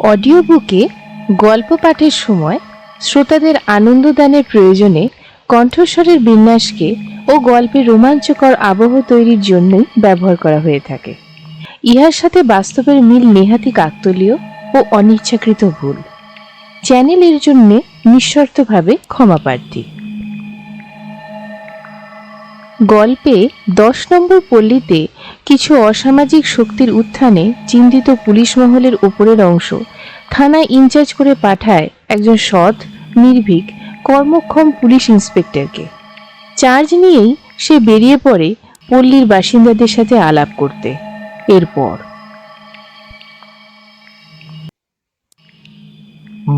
Audio বুকে গল্প পাঠের সময় শ্রোতাদের আনন্দদানের প্রয়োজনে কণ্ঠস্বরের বিন্যাসকে ও গল্পের রোমাঞ্চকর আবহ তৈরির জন্যই ব্যবহার করা হয়ে থাকে। ইহার সাথে বাস্তবের মিল নেহাতি কাকতালীয় ও অনিচ্ছাকৃত ভুল। চ্যানেল এর জন্য নিঃশর্তভাবে ক্ষমাপ্রার্থী। গল্পে 10 নম্বর পল্লীতে কিছু অসামাজিক শক্তির উত্থানে চিন্তিত পুলিশ মহলের উপরের অংশ থানায় ইনচার্জ করে পাঠায় একজন সৎ, নির্ভীক, কর্মক্ষম পুলিশ ইন্সপেক্টরকে। চার্জ নিয়েই সে বেরিয়ে পড়ে পল্লীর বাসিন্দাদের সাথে আলাপ করতে। এরপর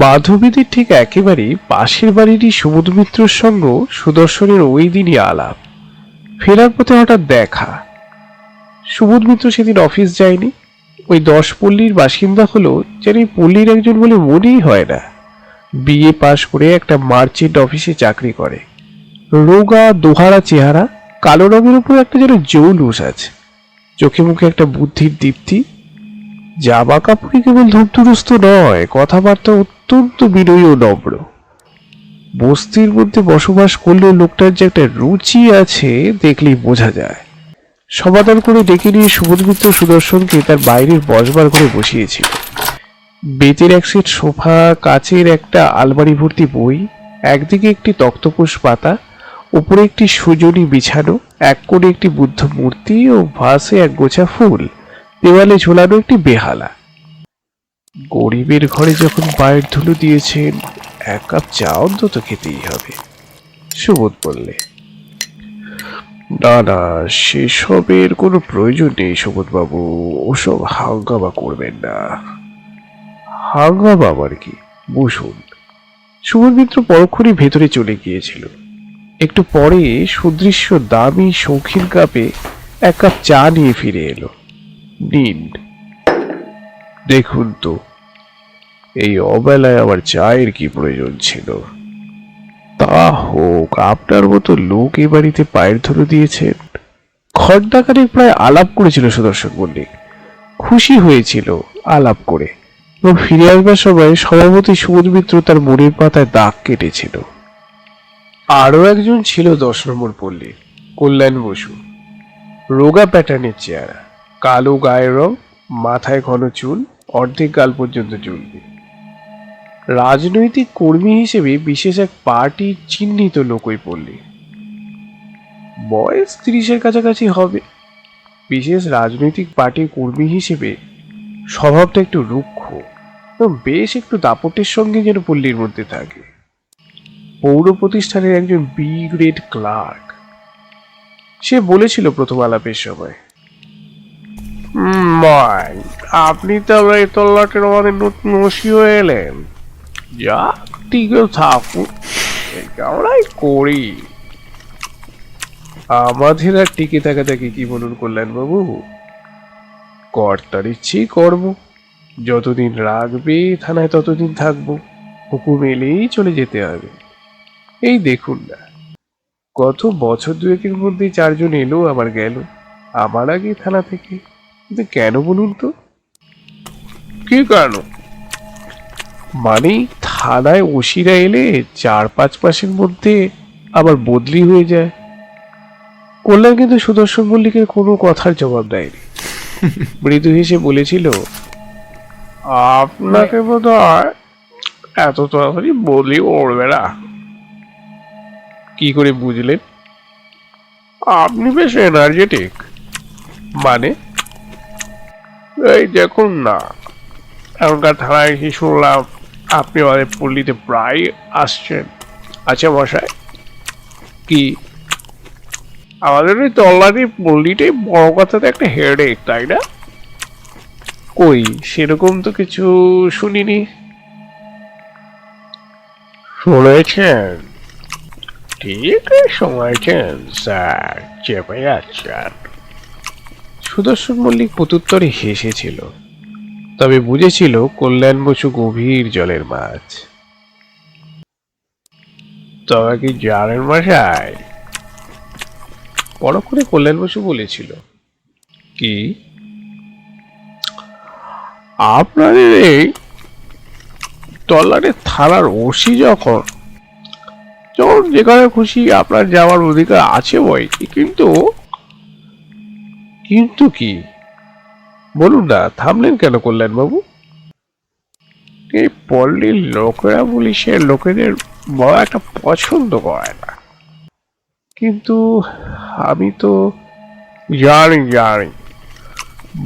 মাধবীদের ঠিক একেবারেই পাশের বাড়িরই সুবোধ মিত্রর সঙ্গে সুদর্শনের ওই দিনই আলাপ। ফেরার পথে হঠাৎ দেখা। সুবোধ মিত্র সেদিন অফিস যায়নি। ওই 10 পল্লীর বাসিন্দা হলো যেন এই পল্লীর একজন বলে মনেই হয় না। বিএ পাশ করে একটা মার্চেন্ট অফিসে চাকরি করে। রোগা দোহারা চেহারা, কালো রঙের উপর একটা যেন জৌলুস আছে। চোখে মুখে একটা বুদ্ধির দীপ্তি। জামা কাপড়ে কেবল ধূপধুরস্ত নয়, কথাবার্তা অত্যন্ত বিনয়ী ও নম্র। বস্তির মধ্যে বসবাস করলেও লোকটার যে একটা রুচি আছে দেখলেই বোঝা যায়। সমাধান করে ডেকে নিয়ে সুবোধ মিত্র সুদর্শনকে তার বাইরের বসবার ঘরে বসিয়েছিল। বেতের এক সেট সোফা, কাচের একটা আলমারি ভর্তি বই, একদিকে একটি তক্তপোষ পাতা, উপরে একটি সুজনি বিছানো, এক কোণে একটি বুদ্ধ মূর্তি ও ভাসে এক গোছা ফুল, দেওয়ালে ঝোলানো একটি বেহালা। গরিবের ঘরে যখন পায়ের ধুলো দিয়েছেন, এক কাপ চা অন্তত খেতেই হবে, সুবোধ বললে। না না, সেসবের কোনো প্রয়োজন নেই সুবোধ বাবু, ওসব হাঙ্গামা করবেন না। হাঙ্গামা আবার কি? বসুন। সুবোধ মিত্র পরক্ষণই ভেতরে চলে গিয়েছিল। একটু পরে সুদৃশ্য দামি শৌখিন কাপে এক কাপ চা নিয়ে ফিরে এলো। নিন। দেখুন তো, এই অবেলায় আবার চায়ের কি প্রয়োজন ছিল? তা হোক, আপনার মতো লোক এ বাড়িতে পায়ের ধরে দিয়েছেন। ঘণ্টাখানেক প্রায় আলাপ করেছিল সুদর্শন মল্লিক। খুশি হয়েছিল আলাপ করে, এবং ফিরে আসবার সময় স্বভাবতই সুবোধ মিত্র তার মনের পাতায় দাগ কেটেছিল। আরো একজন ছিল 10 নম্বর পল্লীর, কল্যাণ বসু। রোগা প্যাটার্নের চেহারা, কালো গায়ের রং, মাথায় ঘন চুল, অর্ধেক গাল পর্যন্ত চুলবে। রাজনৈতিক কর্মী হিসেবে বিশেষ এক পার্টির চিহ্নিত লোক ওই পল্লী। বয়স 30-এর কাছাকাছি হবে। বিশেষ রাজনৈতিক পার্টির কর্মী হিসেবে স্বভাবটা একটু রুক্ষ এবং বেশ একটু দাপটের সঙ্গে যেন পল্লীর মধ্যে থাকে। পৌর প্রতিষ্ঠানের একজন বি গ্রেড ক্লার্ক। সে বলেছিল প্রথম আলাপের সময়, আপনি তো এই তল্লাটের আমাদের নতুন ওসি হয়ে এলেন। যা ঠিক থাকুন, আমরাই করি। আমাদের আর টিকে থাকা থাকে কি বলুন কল্যাণ বাবু? কর্তার ইচ্ছেই কর্ম। যতদিন রাখবে থানায় ততদিন থাকবো, হুকুম এলেই চলে যেতে হবে। এই দেখুন না, গত বছর দুয়েকের মধ্যে 4 জন এলো আবার গেল আমার আগে থানা থেকে। কিন্তু কেন বলুন তো? কি কেন? মানে থানায় ওসিরা এলে 4-5 মাসের মধ্যে আবার বদলি হয়ে যায়। কল্যাণ কিন্তু সুদর্শন মল্লিকের কোনো কথার জবাব দেয়নি। মৃদু হেসে বলেছিল, আপনাকে বোধ হয় এত তাড়াতাড়ি বদলি করবে না। কি করে বুঝলেন? আপনি বেশ এনার্জেটিক। মানে? এই দেখুন না, এখনকার থানায় এসে শুনলাম আপনি আমাদের পল্লীতে প্রায় আসছেন। আচ্ছা মশাই, কি আমাদের ওই তল্লাটি পল্লীটাই বড় কথাতে একটা হেডেক, তাই না? কই সেরকম তো কিছু শুনিনি। শুনেছেন? ঠিকই শুনেছেন স্যার, চেপে যাচ্ছেন। সুদর্শন মল্লিক প্রত্যুত্তরে হেসেছিল, তবে বুঝেছিল কল্যাণ বসু গভীর জলের মাছ। তবে কি জানেন মশাই, পরখ করে কল্যাণ বসু বলেছিল, কি আপনাদের এই তল্লাটের থানার ওসি যখন যখন যেখানে খুশি আপনার যাওয়ার অধিকার আছে বই, কিন্তু কিন্তু কি বলুন না, থামলেন কেন কল্যাণ বাবু? এই পল্লীর লোকেরা পুলিশের লোকেদের বড় একটা পছন্দ করে না, কিন্তু আমি তো জানি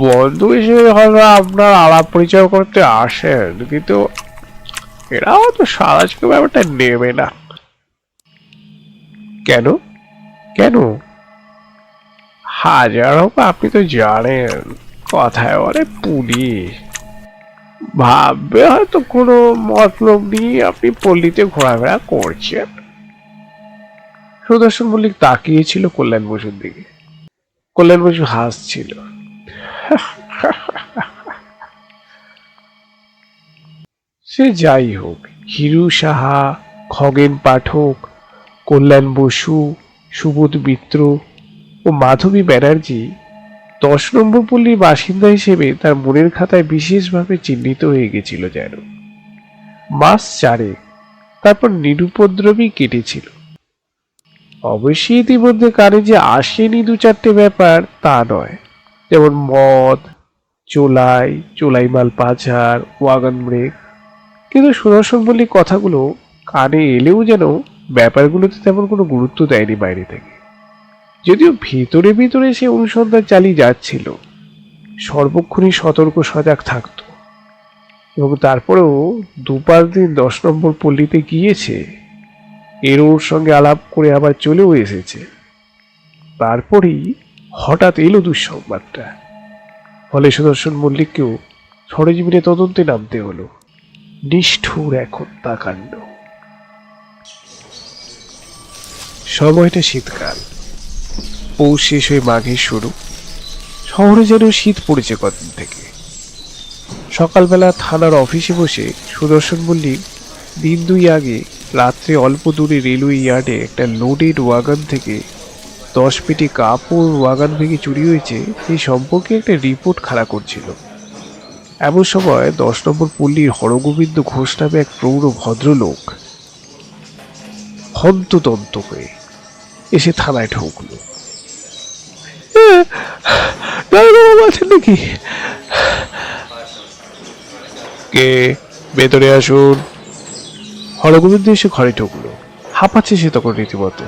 বন্ধু হিসেবে হয়তো আপনার আলাপ পরিচয় করতে আসেন, কিন্তু এরাও তো সারাজকে ব্যাপারটা নেবে না। কেন কেন? হাজার হোক আপনি তো জানেন কথায় বলে পুলিশ ভাববে হয়তো কোনো মতলব নিয়ে আপনি পল্লীতে ঘোরাফেরা করছেন। সুদর্শন মল্লিক তাকিয়েছিল কল্যাণ বসুর দিকে। কল্যাণ বসু হাসছিল। সে যাই হোক, হিরু সাহা, খগেন পাঠক, কল্যাণ বসু, সুবোধ মিত্র ও মাধবী ব্যানার্জি 10 নম্বর পল্লীর বাসিন্দা হিসেবে তার মনের খাতায় বিশেষভাবে চিহ্নিত হয়ে গেছিল যেন। মাস 4 তারপর নিরুপদ্রবী কেটেছিল। অবশ্যই ইতিমধ্যে কানে যে আসেনি 2-4টে ব্যাপার তা নয়, যেমন মদ, চোলাই মাল পাচার, ওয়াগন ব্রেক, কিন্তু সুদর্শন মল্লিক কথাগুলো কানে এলেও যেন ব্যাপারগুলোতে তেমন কোনো গুরুত্ব দেয়নি বাইরে থেকে। যদিও ভিতরে ভিতরে সে অনুসন্ধান চালিয়ে যাচ্ছিল, সর্বক্ষণই সতর্ক সজাগ থাকত, এবং তারপরেও 2-5 দিন 10 নম্বর পল্লীতে গিয়েছে, এর ওর সঙ্গে আলাপ করে আবার চলেও এসেছে। তারপরেই হঠাৎ এলো দুঃসংবাদটা। ফলে সুদর্শন মল্লিককেও সরেজমিনে তদন্তে নামতে হলো। নিষ্ঠুর এক হত্যাকাণ্ড। সময়টা শীতকাল, পৌষ শেষ হয়ে মাঘের শুরু। শহরে যেন শীত পড়েছে কদিন থেকে। সকালবেলা থানার অফিসে বসে সুদর্শন মল্লিক দিন 2 আগে রাত্রে অল্প দূরে রেলওয়ে ইয়ার্ডে একটা লোডেড ওয়াগন থেকে 10 পেটি কাপড় ওয়াগন ভেঙে চুরি হয়েছে এই সম্পর্কে একটা রিপোর্ট খাড়া করছিল। এমন সময় 10 নম্বর পল্লীর হরগোবিন্দ ঘোষ নামে এক প্রৌঢ় ভদ্রলোক হন্তদন্ত হয়ে এসে থানায় ঢুকল। আছেন নাকি? কে? ভেতরে আসুন। হরগোবিন্দ এসে ঘরে ঢুকলো। হাঁপাচ্ছে সে তখন রীতিমতো।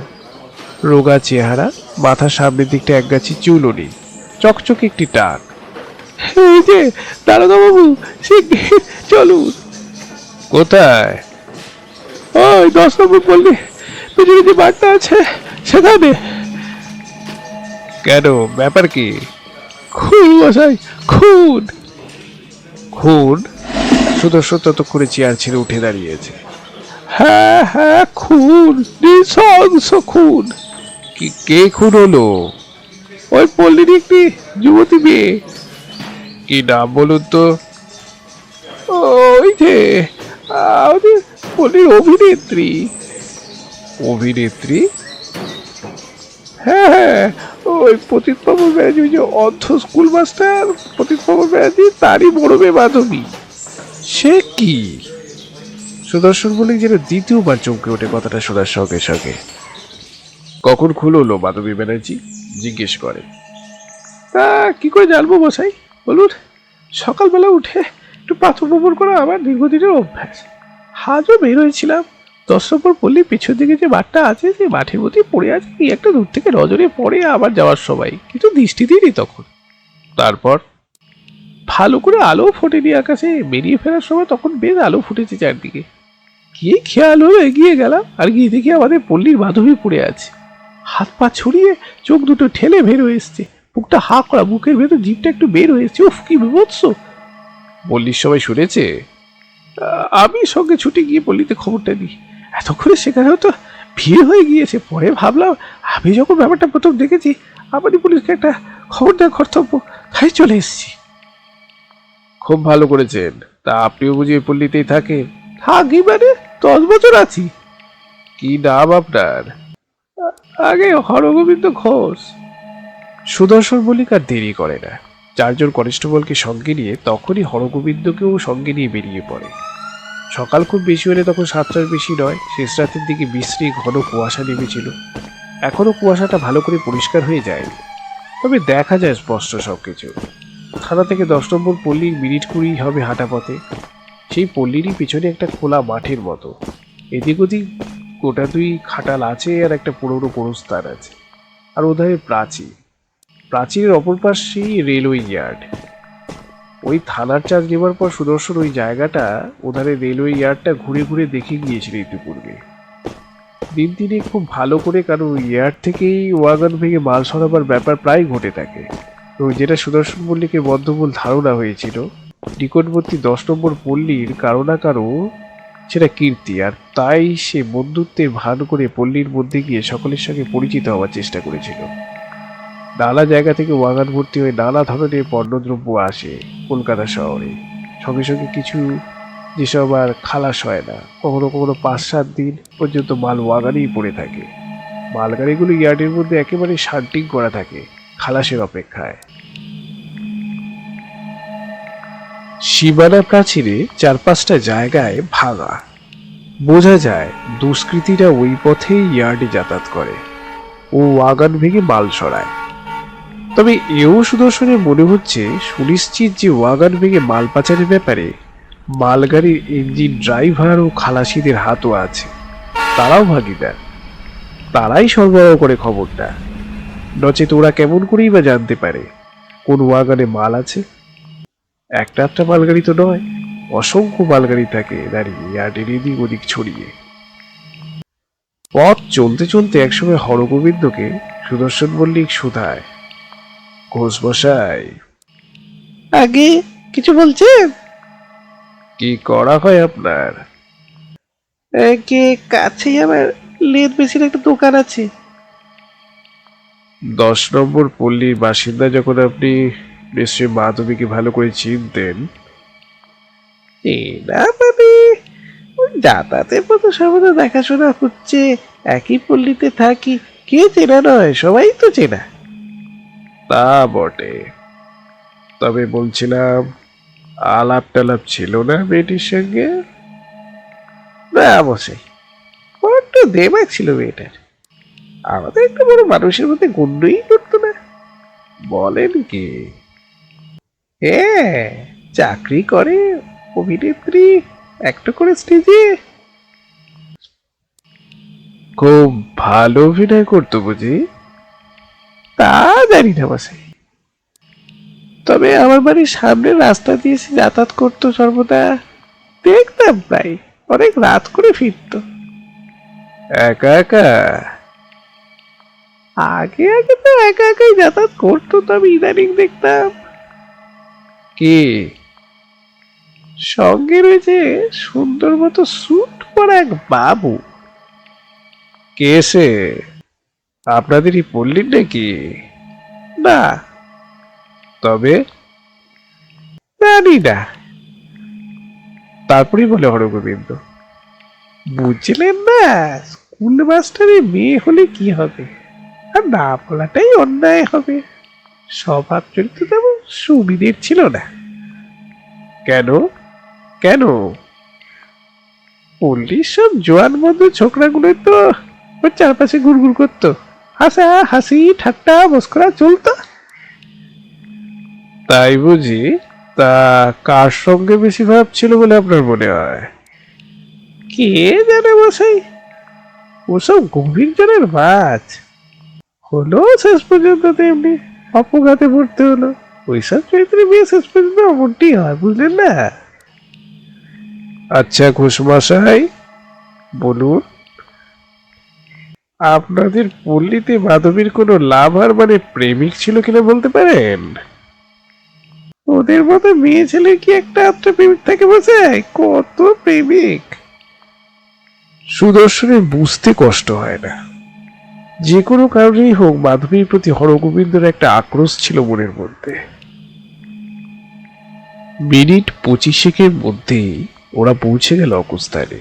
রোগা চেহারা, মাথার সামনের দিকটা একগাছি চুলও নেই, চকচকে একটি টাক। এই যে দারোগা বাবু, চলুন। কোথায়? ওই 10 নম্বর পল্লী পেছনে যে বাড়িটা আছে সেখানে। কেন, ব্যাপার কি? খুন মশাই, খুন। খুন? সুদর্শন ততক্ষণে চেয়ার ছেড়ে উঠে দাঁড়িয়েছে। হ্যাঁ হ্যাঁ, খুন, নৃশংস খুন। কে খুন হলো? ওই পল্লীর একটি যুবতী মেয়ে। কি নাম বলুন তো? ওই যে আমাদের পল্লীর অভিনেত্রী। অভিনেত্রী? হ্যাঁ হ্যাঁ, ওই পতিতবাবু ব্যানার্জি, ওই যে অর্ধ স্কুল মাস্টার পতিতবাবু ব্যানার্জি, তারই বড় মেয়ে মাধবী। সে কি? সুদর্শন বলে যেন দ্বিতীয়বার চমকে ওঠে কথাটা শোনার সঙ্গে সঙ্গে। কখন খুললো মাধবী ব্যানার্জি? জিজ্ঞেস করে। তা কি করে জানবো মশাই, বলুন। সকালবেলা উঠে একটু পাথর প্রবর করা আমার দীর্ঘদিনের অভ্যাস। আজও বের হয়েছিলাম। 10 নম্বর পল্লীর পিছন দিকে যে মাঠটা আছে, যে মাঠের মধ্যে পড়ে আছে, কি একটা দূর থেকে নজরে পড়ে আবার যাওয়ার সময়, কিন্তু দৃষ্টি দিইনি তখন। তারপর ভালো করে আলো ফোটেনি আকাশে। বেরিয়ে ফেরার সময় তখন বেশ আলো ফুটেছে চারদিকে। কি খেয়াল হলো, এগিয়ে গেলাম, আর গিয়ে দেখি আমাদের পল্লীর মাধবী পড়ে আছে। হাত পা ছড়িয়ে, চোখ দুটো ঠেলে বের হয়ে এসছে, বুকটা হা করা, বুকের ভেতর জিভটা একটু বের হয়েছে। উফ, কি বিভৎস! পল্লীর সবাই শুনেছে? আমি সঙ্গে ছুটে গিয়ে পল্লীতে খবরটা দিই। এতক্ষণে সেখানেও তো ভিড় হয়ে গিয়েছে। পরে ভাবলাম, আমি যখন ব্যাপারটা প্রথম দেখেছি, আমারই পুলিশকে একটা খবর দেওয়া কর্তব্য, তাই চলে এসেছি। খুব ভালো করেছেন। তা আপনিও বুঝি ওই পল্লীতেই থাকেন? থাকি মানে 10 বছর আছি। কি নাম আপনার? আগে হরগোবিন্দ ঘোষ। সুদর্শন মল্লিক আর দেরি করে না, 4 জন কনস্টেবলকে সঙ্গে নিয়ে তখনই হরগোবিন্দকেও সঙ্গে নিয়ে বেরিয়ে পড়ে। সকাল খুব বেশি হলে তখন 7টার বেশি নয়, শেষ রাতের দিকে বিশ্রী ঘন কুয়াশা নেমেছিল। এখনো কুয়াশাটা ভালো করে পরিষ্কার হয়ে যায়নি, তবে দেখা যায় স্পষ্ট সবকিছু। থানা থেকে 10 নম্বর পল্লীর মিনিট 20 হবে হাঁটা পথে। সেই পল্লীরই পিছনে একটা খোলা মাঠের মতো, এদিক ওদিক গোটা 2 খাটাল আছে আর একটা পুরোনো গোরস্থান আছে। আর ওধারে প্রাচীরের অপর পাশেই রেলওয়ে ইয়ার্ড। ওই থানার চার্জ নেবার পর সুদর্শন ওই জায়গাটা, ওধারে রেলওয়ে ইয়ার্ডটা ঘুরে ঘুরে দেখে গিয়েছিল ইতিপূর্বে। দিন দিনে খুব ভালো করে, কারণ ওই ইয়ার্ড থেকেই ওয়াগন ভেঙে মাল সরাবার ব্যাপার প্রায় ঘটে থাকে। তো যেটা সুদর্শন মল্লিকের বদ্ধমূল ধারণা হয়েছিল, নিকটবর্তী 10 নম্বর পল্লীর কারো না কারো সেটা কীর্তি, আর তাই সে বন্ধুত্বের ভান করে পল্লীর মধ্যে গিয়ে সকলের সঙ্গে পরিচিত হওয়ার চেষ্টা করেছিল। নানা জায়গা থেকে ওয়াগন ভর্তি হয়ে নানা ধরনের পণ্যদ্রব্য আসে কলকাতা শহরে, সঙ্গে সঙ্গে কিছু যেসব আর খালাস হয় না, কখনো কখনো 5-7 দিন পর্যন্ত মাল ওয়াগানেই পড়ে থাকে। মালগাড়িগুলো ইয়ার্ডের মধ্যে একেবারে শান্টিং করা থাকে খালাসের অপেক্ষায়। সীমানা প্রাচীরে 4-5টা জায়গায় ভাঙা, বোঝা যায় দুষ্কৃতীরা ওই পথেই ইয়ার্ডে যাতায়াত করে ও ওয়াগন ভেঙে মাল সরায়। তবে এও সুদর্শনের মনে হচ্ছে সুনিশ্চিত যে ওয়াগন ভেঙে মাল পাচারের ব্যাপারে মালগাড়ির ইঞ্জিন ড্রাইভার ও খালাসিদের হাতও আছে। তারাও ভাগিদার, তারাই সরবরাহ করে খবরটা, নচেত ওরা কেমন করেই বা জানতে পারে কোন ওয়াগনে মাল আছে। একটা একটা মালগাড়ি তো নয়, অসংখ্য মালগাড়ি থাকে দাঁড়িয়ে ইয়ার্ডের এদিক ওদিক ছড়িয়ে। পথ চলতে চলতে একসময় হরগোবিন্দকে সুদর্শন মল্লিক শুধায়, ঘোষ মশাই, আগে কিছু বলছেন? কি করা হয় আপনার? কে কাছেই আমার লেদ মেশিন একটা দোকান আছে। 10 নম্বর পল্লীর বাসিন্দা যখন আপনি, নিশ্চয়ই মাধবীকে ভালো করে চিনতেন। না মানে ওই যাতায়াতের মতো সর্বদা দেখাশোনা হচ্ছে, একই পল্লীতে থাকি, কে চেনা নয়, সবাই তো চেনা। তা বটে, তবে বলছিলাম আলাপ টালাপ ছিল না মেয়েটির সঙ্গে? না বসাই, বড্ড দেমাগ ছিল মেয়েটার, আমাদের একটা বড় মানুষের মধ্যে গণ্ডই করতো না। বলেন কি? হ্যাঁ, চাকরি করে, অভিনেত্রী, একটা করে স্টেজে। খুব ভালো অভিনয় করতো বুঝি? তা জানি না বসাই, তবে আমার বাড়ির সামনের রাস্তা দিয়ে সে যাতায়াত করতো সর্বদা, দেখতাম প্রায়, অনেক রাত করে ফিরতো। একা একা? আগে আগে তো একা একাই যাতায়াত করতো, তবে ইদানিং দেখতাম কি সঙ্গে রয়েছে সুন্দর মতো স্যুট পরা এক বাবু। কে সে? আপনাদেরই পল্লীর নাকি? না, তবে জানি না। তারপরেই বলে হরগোবিন্দ, বুঝলেন না, স্কুল মাস্টারের মেয়ে হলে কি হবে, আর না বলাটাই অন্যায় হবে। স্বভাব চরিত্র তেমন সুবিধের ছিল না। কেন কেন? পল্লীর সব জোয়ান বন্ধু ছোকরাগুলো তো ওর চারপাশে ঘুরঘুর করতো, হাসা হাসি ঠাট্টা মস্করা চলতো। তাই বুঝি? তা কার সঙ্গে বেশি ভাব ছিল বলে আপনার মনে হয়? কে জানে বসাই, ওসব গভীর জনের মাছ। হলো শেষ পর্যন্ত তেমনি অপঘাতে পড়তে হলো। ওইসব চরিত্রে বিয়ে শেষ পর্যন্ত অমনটি হয়, বুঝলেন না। আচ্ছা ঘোষমশাই, বলুন, আপনাদের পল্লীতে মাধবীর কোনো লাভার মানে প্রেমিক ছিল কিনা বলতে পারেন? ওদের মতো মেয়ে ছেলে কি একটা আত্মা প্রেমিক থাকে বসাই? কত প্রেমিক। সুদর্শনের বুঝতে কষ্ট হয় না, যে কোনো কারণেই হোক মাধবীর প্রতি হরগোবিন্দের একটা আক্রোশ ছিল মনের মধ্যে। মিনিট 25 মধ্যেই ওরা পৌঁছে গেল অকুস্থানে।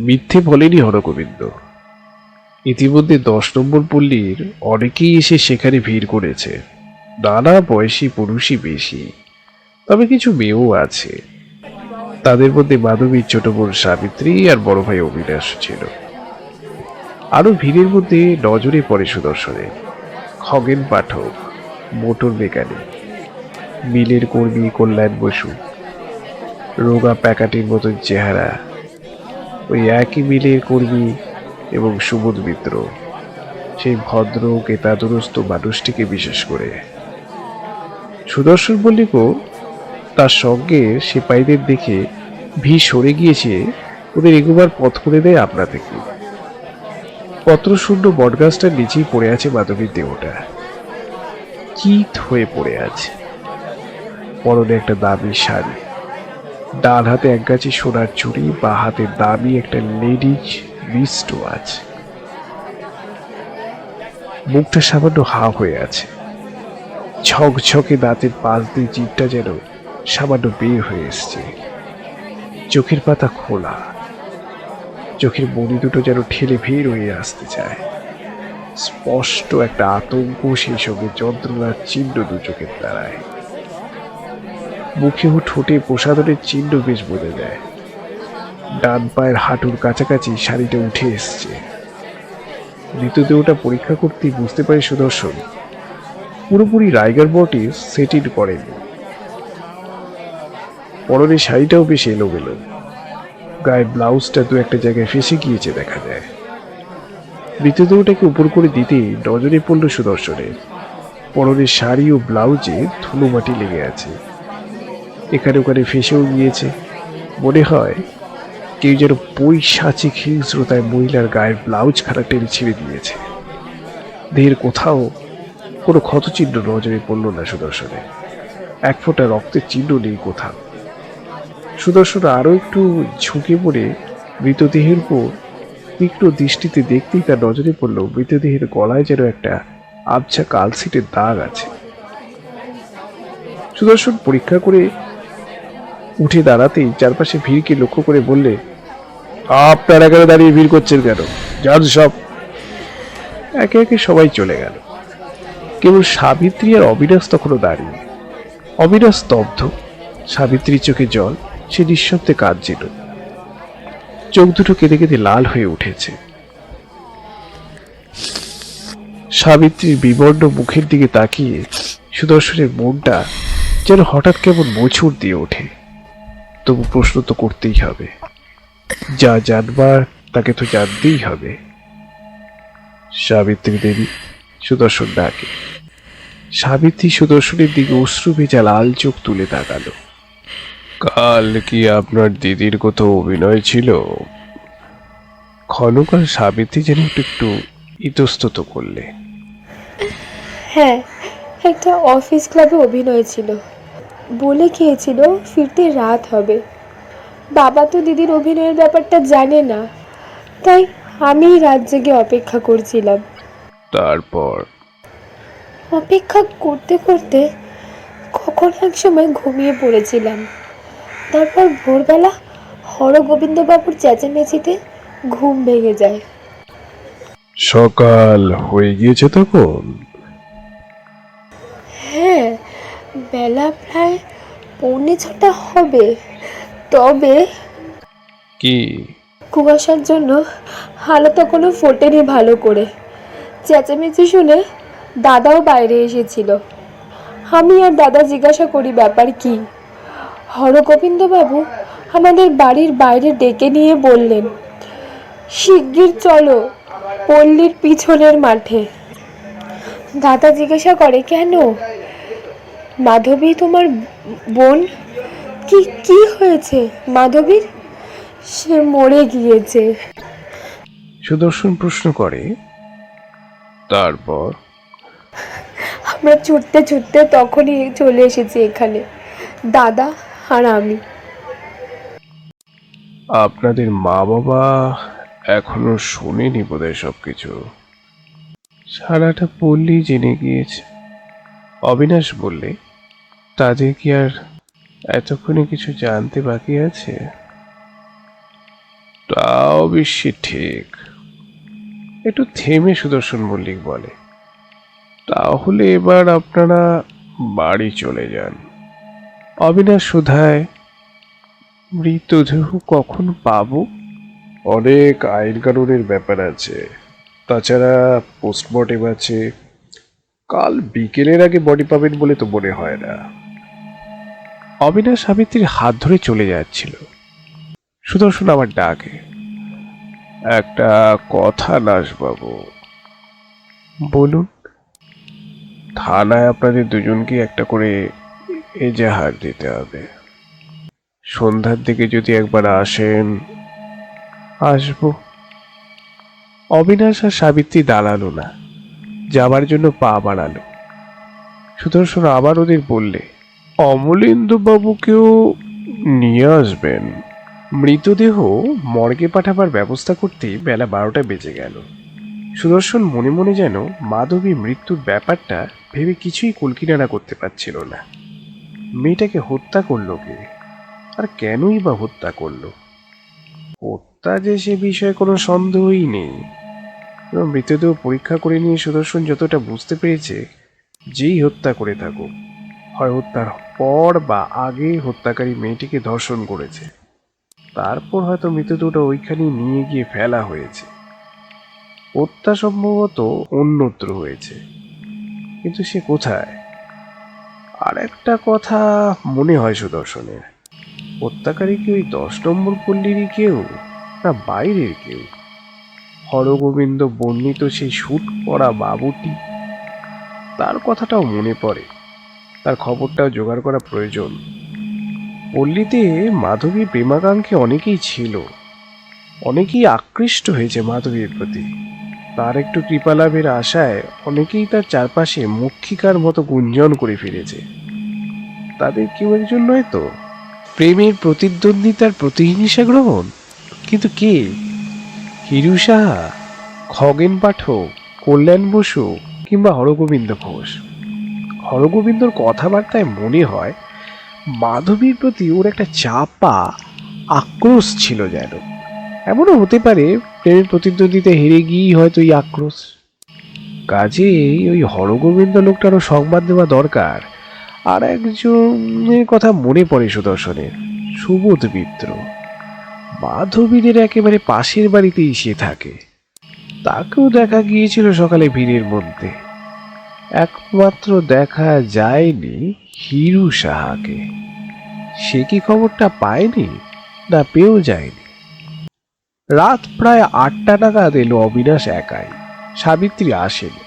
মিথ্যে বলেনি হরগোবিন্দ। ইতিমধ্যে 10 নম্বর পল্লীর অনেকেই এসে সেখানে ভিড় করেছে। নানা বয়সী পুরুষই বেশি, তবে কিছু মেয়েও আছে। তাদের মধ্যে মাধবীর ছোট বোন সাবিত্রী আর বড় ভাই অবিনাশ ছিল। আরো ভিড়ের মধ্যে নজরে পড়ে সুদর্শনে খগেন পাঠক, মোটর মেকানিক, মিলের কর্মী কল্যাণ বসু, রোগা প্যাকাটির মতন চেহারা, ওই একই মিলের কর্মী এবং সুবোধ মিত্র, সেই ভদ্র কেতাদুরস্ত মানুষটিকে বিশেষ করে। সুদর্শন মল্লিকও তার সঙ্গে সিপাহীদের দেখে ভিড় সরে গিয়েছে, ওদের এগোবার পথ করে দেয় আপনা থেকে। পত্রশূন্য বটগাছটার নিচেই পড়ে আছে মাধবীর দেহটা, চিত হয়ে পড়ে আছে। পরনে একটা দামি শাড়ি, ডান হাতে একগাছি সোনার চুড়ি, বা হাতে দামি একটা লেডিজ রিস্ট ওয়াচ। মুখটা সামান্য হা হয়ে আছে, ঝকঝকে দাঁতের পাশ দিয়ে জিভটা যেন সামান্য বের হয়ে এসছে। চোখের পাতা খোলা, চোখের মণি দুটো যেন ঠেলে বের হয়ে আসতে চায়। স্পষ্ট একটা আতঙ্ক, সেই সঙ্গে যন্ত্রণার চিহ্ন দু চোখের দ্বারায়। মুখে ও ঠোঁটে প্রসাদনের চিহ্ন বেশ বোঝা যায়। ডান পায়ের হাঁটুর কাছাকাছি শাড়িটা উঠে এসছে। মৃতদেহটা পরীক্ষা করতে বুঝতে পারে সুদর্শন পুরোপুরি রাইগার বটে সেটিল করেনি। পরনের শাড়িটাও বেশ এলোমেলো, গায়ের ব্লাউজটা দু একটা জায়গায় ফেসে গিয়েছে দেখা যায়। মৃতদেহটাকে উপর করে দিতে নজরে পড়ল সুদর্শনের পরনের শাড়ি ও ব্লাউজে ধুলোমাটি লেগে আছে, এখানে ওখানে ফেসেও গিয়েছে। মনে হয় কেউ যেন পৈশাচিক হিংস্রতায় মহিলার গায়ের ব্লাউজ খানা টেনে ছিঁড়ে দিয়েছে। দেহের কোথাও কোনো ক্ষতচিহ্ন নজরে পড়ল না সুদর্শনের, এক ফোঁটা রক্তের চিহ্ন নেই কোথাও। সুদর্শন আরো একটু ঝুঁকে পড়ে মৃতদেহের উপর তীক্ষ্ণ দৃষ্টিতে দেখতেই তার নজরে পড়ল মৃতদেহের গলায় যেন একটা আবছা কালশিটের দাগ আছে। সুদর্শন পরীক্ষা করে উঠে দাঁড়াতেই চারপাশে ভিড়কে লক্ষ্য করে বললে, আপনারা এখানে দাঁড়িয়ে ভিড় করছেন কেন? যান সব। একে একে সবাই চলে গেল, কেবল সাবিত্রী আর অবিনাশ তখনও দাঁড়িয়ে। অবিনাশ স্তব্ধ, সাবিত্রীর চোখে জল, সে নিঃশব্দে কাঁদছিল। চোখ দুটো কেঁদে কেঁদে লাল হয়ে উঠেছে। সাবিত্রীর বিবর্ণ মুখের দিকে তাকিয়ে সুদর্শনের মনটা যেন হঠাৎ কেমন মোচড় দিয়ে ওঠে। তবু প্রশ্ন তো করতেই হবে, যা জানবার তাকে তো জানতেই হবে। সাবিত্রী দেবী, সুদর্শন ডাকে। সাবিত্রী সুদর্শনের দিকে অশ্রু ভেজা লাল চোখ তুলে তাকালো। কাল কি আপনার দিদির কোথাও অভিনয় ছিল? ক্ষণকাল সাবিত্রী যেন একটু ইতস্তত করলে। হ্যাঁ, একটা অফিস ক্লাবে অভিনয় ছিল, বলে গিয়েছিল ফিরতে রাত হবে। বাবা তো দিদির অভিনয়ের ব্যাপারটা জানে না, তাই আমি রাত জেগে অপেক্ষা করছিলাম। তারপর? অপেক্ষা করতে করতে কখন এক সময় ঘুমিয়ে পড়েছিলাম। তারপর ভোরবেলা হরগোবিন্দবাবুর চেঁচামেচিতে ঘুম ভেঙে যায়। সকাল হয়ে গিয়েছে তখন? হ্যাঁ, বেলা প্রায় 6:45 হবে। তবে কি? কুয়াশার জন্য আলো তখনও ফোটেনি ভালো করে। চেঁচামেচি শুনে দাদাও বাইরে এসেছিল। আমি আর দাদা জিজ্ঞাসা করি ব্যাপার কি। হরগোবিন্দবাবু আমাদের বাড়ির বাইরে ডেকে নিয়ে বললেন, শিগগির চলো পল্লীর পিছনের মাঠে। দাদা জিজ্ঞাসা করে, কেন? মাধবী তোমার বোন? কি কি হয়েছে মাধবীর? সে মরে গিয়েছে। সুদর্শন প্রশ্ন করে। তারপর? আমরা ছুটতে ছুটতে তখনই চলে এসেছি এখানে, দাদা আর আমি। আপনাদের মা বাবা এখনো শোনেনি বোধহয় সবকিছু? সারাটা পল্লী জেনে গিয়েছে। অবিনাশ বললে, তাদের কি আর এতক্ষণে কিছু জানতে বাকি আছে? তা অবশ্যই ঠিক। একটু থেমে সুদর্শন মল্লিক বলে, তাহলে এবার আপনারা বাড়ি চলে যান। অবিনাশ শুধায়, মৃতদেহ কখন পাবো? অনেক আইন কানুনের ব্যাপার আছে, তাছাড়া পোস্টমর্টেম আছে। কাল বিকেলের আগে বডি পাবেন বলে তো মনে হয় না। অবিনাশ সাবিত্রীর হাত ধরে চলে যাচ্ছিল। সুদর্শন আবার ডাকে, একটা কথা নাসবাবু। বলুন। থানায় আপনাদের দুজনকে একটা করে এজাহার দিতে হবে। সন্ধ্যার দিকে যদি একবার আসেন। আসবো। অবিনাশ আর সাবিত্রী দাঁড়ালো না, যাবার জন্য পা বাড়ালো। সুদর্শন আবার ওদের বললে, অমলেন্দু বাবুকেও নিয়ে আসবেন। মৃতদেহ মর্গে পাঠাবার ব্যবস্থা করতে বেলা 12টা বেজে গেল। সুদর্শন মনে মনে যেন মাধবী মৃত্যুর ব্যাপারটা ভেবে কিছুই কুলকিনারা করতে পারছিল না। মেয়েটাকে হত্যা করলো কে, আর কেনই বা হত্যা করলো? হত্যা যে সে বিষয়ে কোনো সন্দেহই নেই। এবং মৃতদেহ পরীক্ষা করে নিয়ে সুদর্শন যতটা বুঝতে পেরেছে, যেই হত্যা করে থাকুক, হয় হত্যার পর বা আগে হত্যাকারী মেয়েটিকে ধর্ষণ করেছে, তারপর হয়তো মৃতদেহটা ওইখানে নিয়ে গিয়ে ফেলা হয়েছে। হত্যা সম্ভবত অন্যত্র হয়েছে, কিন্তু সে কোথায়? আর একটা কথা মনে হয় সুদর্শনের, হত্যাকারী কি ওই 10 নম্বর পল্লীরই কেউ, না বাইরের কেউ? হরগোবিন্দ বর্ণিত সেই শুট পরা বাবুটি, তার কথাটাও মনে পড়ে। তার খবরটাও জোগাড় করা প্রয়োজন। পল্লীতে মাধবীর প্রেমাকাঙ্ক্ষী অনেকেই ছিল, অনেকেই আকৃষ্ট হয়েছে মাধবীর প্রতি। তার একটু কৃপালাভের আশায় অনেকেই তার চারপাশে মক্ষিকার মতো গুঞ্জন করে ফিরেছে। তাদের কেউ একজন নয় তো প্রেমের প্রতিদ্বন্দ্বিতার প্রতিহিংসা গ্রহণ? কিন্তু কে? হিরু সাহা, খগেন পাঠক, কল্যাণ বসু, কিংবা হরগোবিন্দ ঘোষ? হরগোবিন্দর কথাবার্তায় মনে হয় মাধবীর প্রতি ওর একটা চাপা আক্রোশ ছিল যেন। এমনও হতে পারে প্রেমের প্রতিদ্বন্দ্বিতা হেরে গিয়েই হয়তো এই আক্রোশ। কাজেই ওই হরগোবিন্দ লোকটারও সংবাদ দেওয়া দরকার। আর একজনের কথা মনে পড়ে সুদর্শনের, সুবোধ মিত্র। মাধবীদের একেবারে পাশের বাড়িতেই সে থাকে। তাকেও দেখা গিয়েছিল সকালে ভিড়ের মধ্যে। একমাত্র দেখা যায়নি হিরু সাহাকে। সে কি খবরটা পায়নি, না পেয়েও যায়নি? রাত প্রায় 8টা নাগাদ এলো অবিনাশ একাই। সাবিত্রী আসেনি।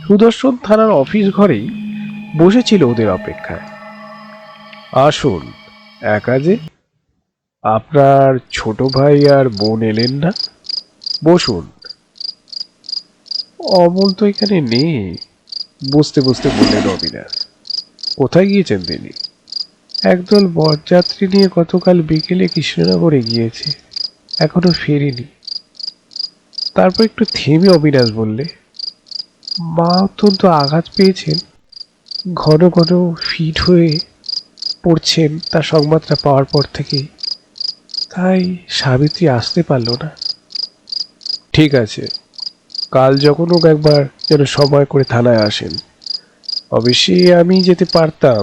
সুদর্শন থানার অফিস ঘরেই বসেছিল ওদের অপেক্ষায়। আসুন। একা যে? আপনার ছোট ভাই আর বোন এলেন না? বসুন। অমল তো এখানে নেই, বসতে বসতে বললেন অবিনাশ। কোথায় গিয়েছেন তিনি? একদল বরযাত্রী নিয়ে গতকাল বিকেলে কৃষ্ণনগরে গিয়েছে, এখনো ফেরেনি। তারপর একটু থেমে অবিনাশ বললে, মা অত্যন্ত আঘাত পেয়েছেন, ঘন ঘন ফিট হয়ে পড়ছেন তার সংবাদটা পাওয়ার পর থেকেই। তাই সাবিত্রী আসতে পারল না। ঠিক আছে, কাল যখন হোক একবার যেন সময় করে থানায় আসেন। অবশ্যই আমি যেতে পারতাম,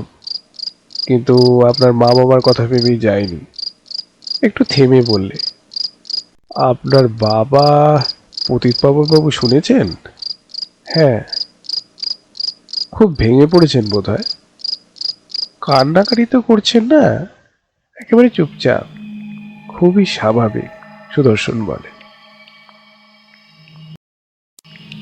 কিন্তু আপনার মা বাবার কথা ভেবেই যায়নি। একটু থেমে বললে, আপনার বাবা পতিতপাবনবাবু শুনেছেন? হ্যাঁ। খুব ভেঙে পড়েছেন বোধ হয়। কান্নাকাটি তো করছেন না, একেবারে চুপচাপ। খুবই স্বাভাবিক, সুদর্শন বলে।